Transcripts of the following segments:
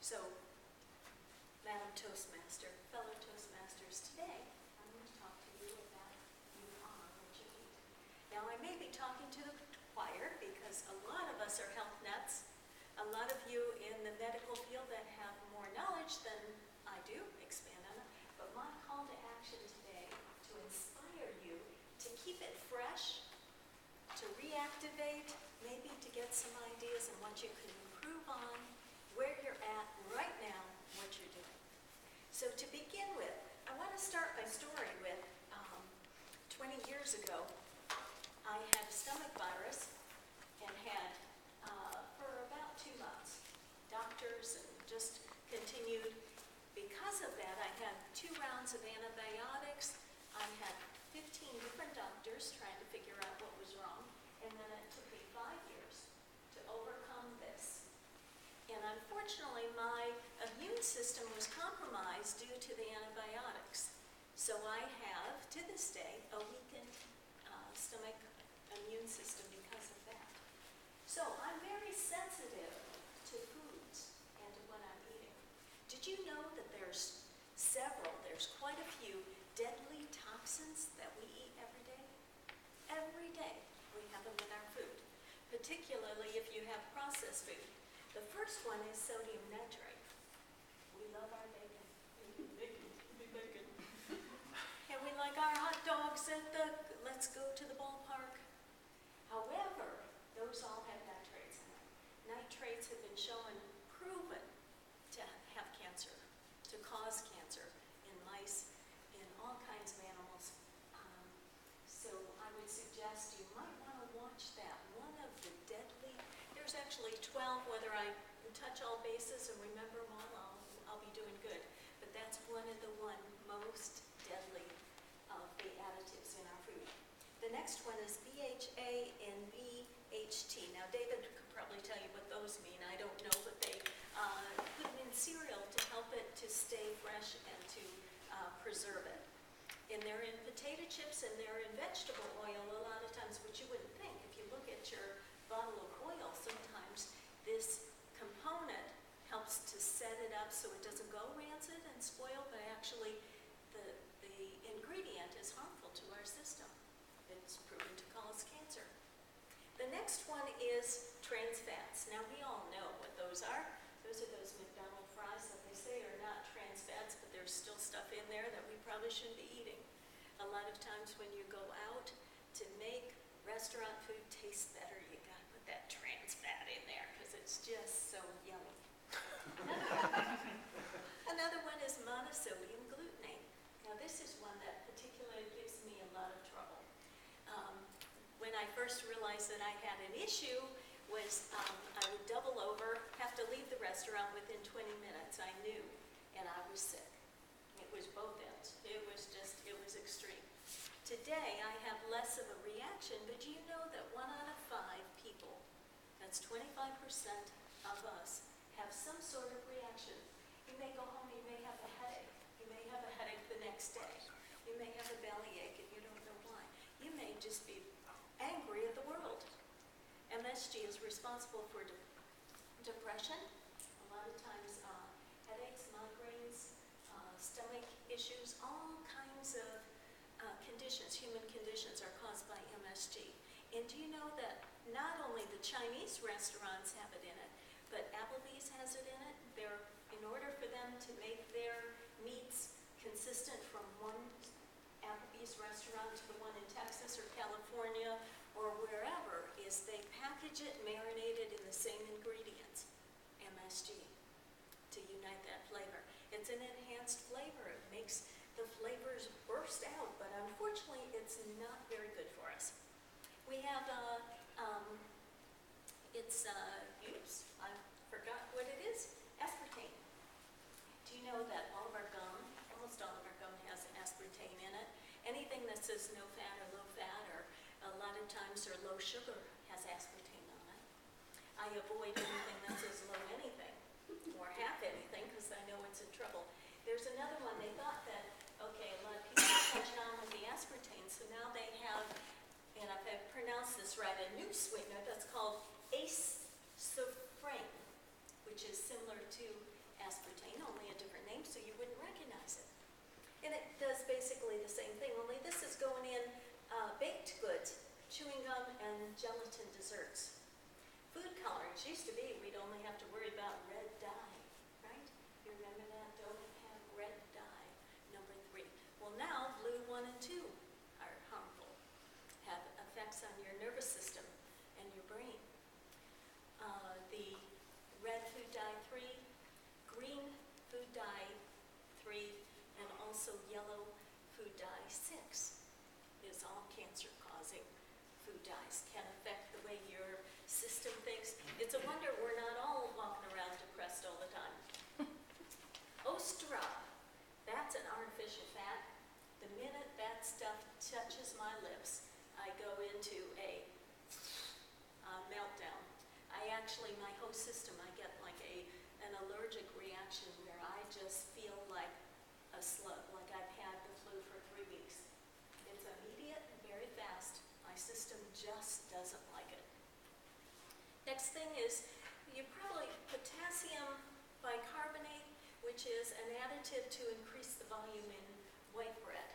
So, Madam Toastmaster, fellow Toastmasters, today I'm going to talk to you about you are what you eat. Now, I may be talking to the choir because a lot of us are health nuts. A lot of you in the medical field that have more knowledge than I do, expand on it. But my call to action today to inspire you to keep it fresh, to reactivate, maybe to get some ideas on what you can improve on, where you're at right now, what you're doing. So to begin with, I want to start my story with 20 years ago, I had stomach virus and had for about 2 months. Doctors and just continued. Because of that, I had 2 rounds of antibiotics. I had 15 different doctors trying to figure out what was wrong. And then it took me 5 years to overcome this. And unfortunately, my immune system was compromised due to the antibiotics. So I have, to this day, a weakened stomach immune system because of that. So I'm very sensitive to foods and to what I'm eating. Did you know that there's quite a few deadly toxins that we eat every day? Every day we have them in our food, particularly if you have processed food. The first one is sodium nitrate. We love our bacon. Bacon. And we like our hot dogs at the let's go to the ballpark. However, those all have nitrates in them. Nitrates have been proven to have cancer, to cause cancer in mice, in all kinds of animals. So I would suggest you might want to watch that. One of the deadly, there's actually 12, whether I touch all bases and remember them all, I'll be doing good. But that's one of the most deadly of the additives in our food. The next one is BHA and BHT. Now, David could probably tell you what those mean. I don't know, but they put them in cereal to help it to stay fresh and to preserve it. And they're in potato chips and they're in vegetable oil a lot of times, which you wouldn't think. If you look at your bottle of oil, sometimes this component helps to set it up so it doesn't go rancid and spoil, but actually the ingredient is harmful to our system. It's proven to cause cancer. The next one is trans fats. Now we all know what those are. Those are those McDonald's fries that they say are not trans fats, but there's still stuff in there that we probably shouldn't be eating. A lot of times when you go out to make restaurant food taste better, you gotta put that trans fat in there because it's just so yummy. Another one is monosodium glutamate. Now this is one that particularly gives me a lot of trouble. When I first realized that I had an issue was I would double over, have to leave the restaurant within 20 minutes. I knew, and I was sick. It was both ends. It was extreme. Today, I have less of a reaction, but do you know that 1 out of 5 people, that's 25% of us, have some sort of reaction. You may go home, you may have a headache. You may have a headache the next day. You may have a bellyache and you don't know why. You may just be angry at the world. MSG is responsible for depression, a lot of times headaches, migraines, stomach issues, all kinds of conditions, human conditions are caused by MSG. And do you know that not only the Chinese restaurants have it in it, but Applebee's has it in it. In order for them to make their meats consistent from one Applebee's restaurant to the one in Texas or California or wherever, is they package it, marinate it in the same ingredients, MSG, to unite that flavor. It's an enhanced flavor. It makes the flavors burst out, but unfortunately, it's not very good for us. We have I forgot what it is, aspartame. Do you know that all of our gum, almost all of our gum has aspartame in it? Anything that says no fat or low fat, or a lot of times or low sugar, has aspartame on it. I avoid anything that says low anything, or half anything, because I know it's in trouble. There's another one, they thought that, okay, a lot of people catch on with the aspartame, so now they have, and if I pronounce this right, a new sweetener that's called acetophrane, which is similar to aspartame, only a different name, so you wouldn't recognize it. And it does basically the same thing, only this is going in baked goods, chewing gum, and gelatin desserts. Food colorings used to be we'd only have to worry about red dye, right? You remember that? Don't have red dye, number 3. Well, now blue 1 and 2 are harmful, have effects on your nervous system and your brain. The red food dye 3, green food dye 3, and also yellow food dye 6 is all cancer-causing food dyes. Can affect the way your system thinks. It's a wonder we're not all walking around depressed all the time. Ostra, that's an artificial fat. The minute that stuff touches my lips, I go into a meltdown. My whole system, I get like an allergic reaction where I just feel like a slug, like I've had the flu for 3 weeks. It's immediate and very fast. My system just doesn't like it. Next thing is potassium bicarbonate, which is an additive to increase the volume in white bread.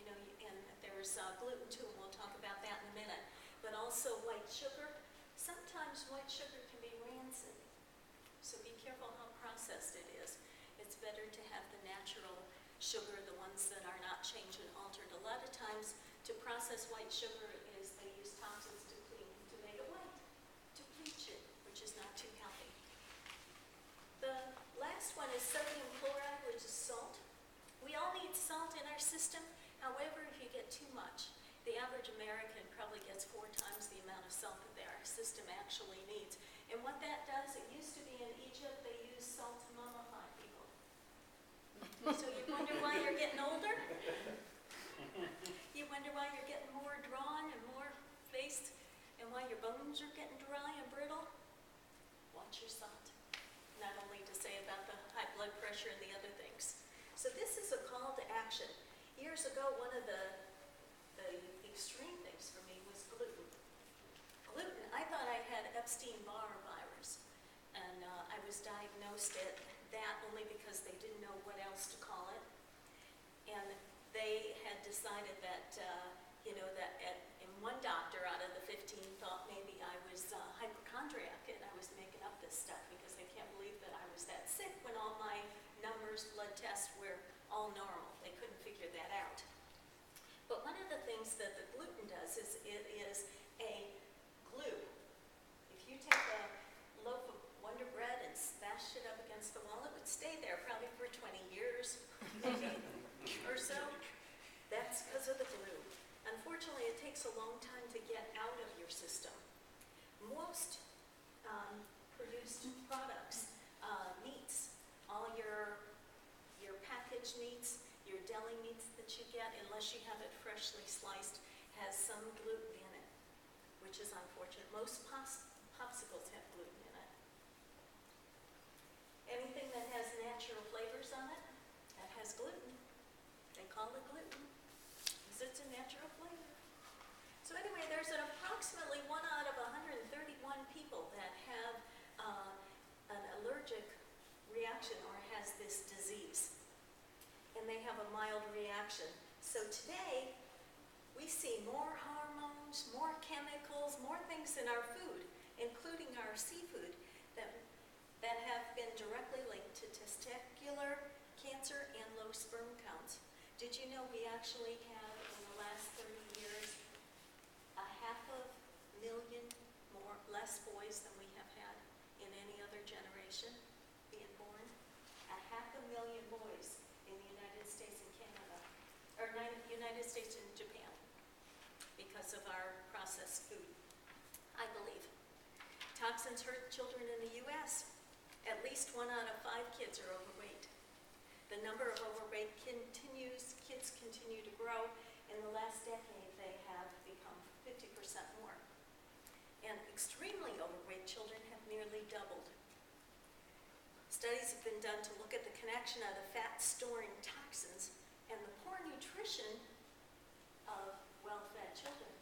And there's gluten too, and we'll talk about that in a minute. But also white sugar. Sometimes white sugar can be rancid, so be careful how processed it is. It's better to have the natural sugar, the ones that are not changed and altered. A lot of times to process white sugar is they use toxins to make it white, to bleach it, which is not too healthy. The last one is sodium chloride, which is salt. We all need salt in our system. However, if you get too much, the average American probably gets 4 times the amount of salt that our system actually needs. And what that does, it used to be in Egypt, they used salt to mummify people. So you wonder why you're getting older? You wonder why you're getting more drawn and more faced, and why your bones are getting dry and brittle? Watch your salt. Not only to say about the high blood pressure and the other things. So this is a call to action. Years ago, one of the extreme things for me was gluten. Gluten, I thought I had Epstein-Barr virus, and I was diagnosed at that only because they didn't know what else to call it. And they had decided that, and one doctor out of the 15 thought maybe I was hypochondriac and I was making up this stuff because they can't believe that I was that sick when all my numbers, blood tests were all normal. They couldn't figure that out. But one of the things that the gluten does is it is a glue. If you take a loaf of Wonder Bread and smash it up against the wall, it would stay there probably for 20 years, maybe, or so. That's because of the glue. Unfortunately, it takes a long time to get out of your system. Most produced products, meats, all your packaged meats, your deli meats that you get, unless you have it freshly sliced, has some gluten in it, which is unfortunate. Most popsicles have gluten in it. Anything that has natural flavors on it, that has gluten, they call it gluten, because it's a natural flavor. So anyway, there's approximately 1 out of 131 people that have an allergic reaction or has this disease. And they have a mild reaction. So today, we see more hormones, more chemicals, more things in our food, including our seafood, that have been directly linked to testicular cancer and low sperm counts. Did you know we actually have, in the last 30 years, 500,000 less boys than we have had in any other generation being born? 500,000 boys in the United States and Canada, or United States and Japan, because of our processed food, I believe. Toxins hurt children in the U.S. At least 1 out of 5 kids are overweight. The number of overweight kids continue to grow. In the last decade, they have become 50% more. And extremely overweight children have nearly doubled. Studies have been done to look at the connection of the fat-storing toxins and the poor nutrition of well-fed children.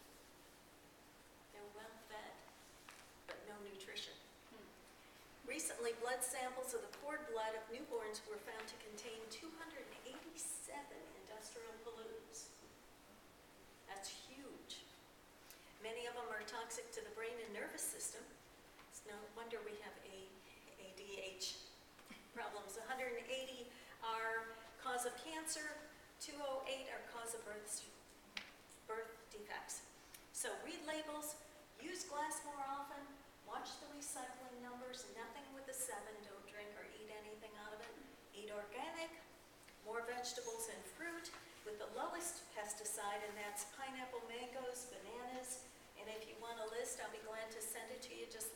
They're well-fed, but no nutrition. Recently, Recently, blood samples of the cord blood of newborns were found to contain 287 industrial pollutants. That's huge. Many of them are toxic to the brain and nervous system. It's no wonder we have ADH problems. 180 are cause of cancer, 208 are cause of birth defects. So read labels, use glass more often, watch the recycling numbers, nothing with a 7, don't drink or eat anything out of it. Eat organic, more vegetables and fruit with the lowest pesticide, and that's pineapple, mangoes, bananas. And if you want a list, I'll be glad to send it to you. Just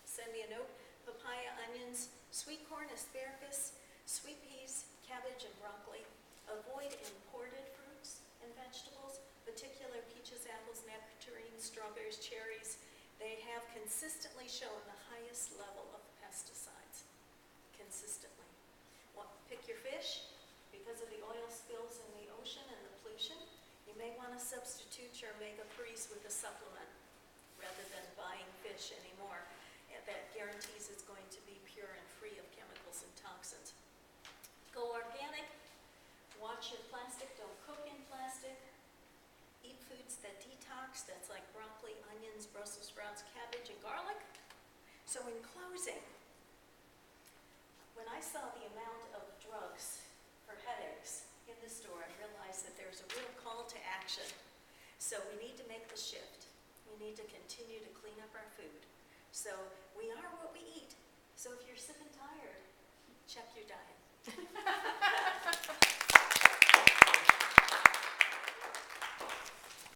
send me a note. Papaya, onions, sweet corn, asparagus, sweet peas, cabbage, and broccoli. Avoid imported fruits and vegetables, particular peaches, apples, nectarines, strawberries, cherries. They have consistently shown the highest level of pesticides. Consistently. Well, pick your fish. Because of the oil spills in the ocean and the pollution, you may want to substitute your omega-3s with a supplement rather than buying fish anymore. And that guarantees it's going to be pure and free of chemicals and toxins. Go organic. Watch your plastic. Don't cook in plastic. Eat foods that detox. That's like broccoli, onions, Brussels sprouts, cabbage, and garlic. So in closing, when I saw the amount of drugs for headaches in the store, I realized that there's a real call to action. So we need to make the shift. We need to continue to clean up our food. So we are what we eat. So if you're sick and tired, check your diet.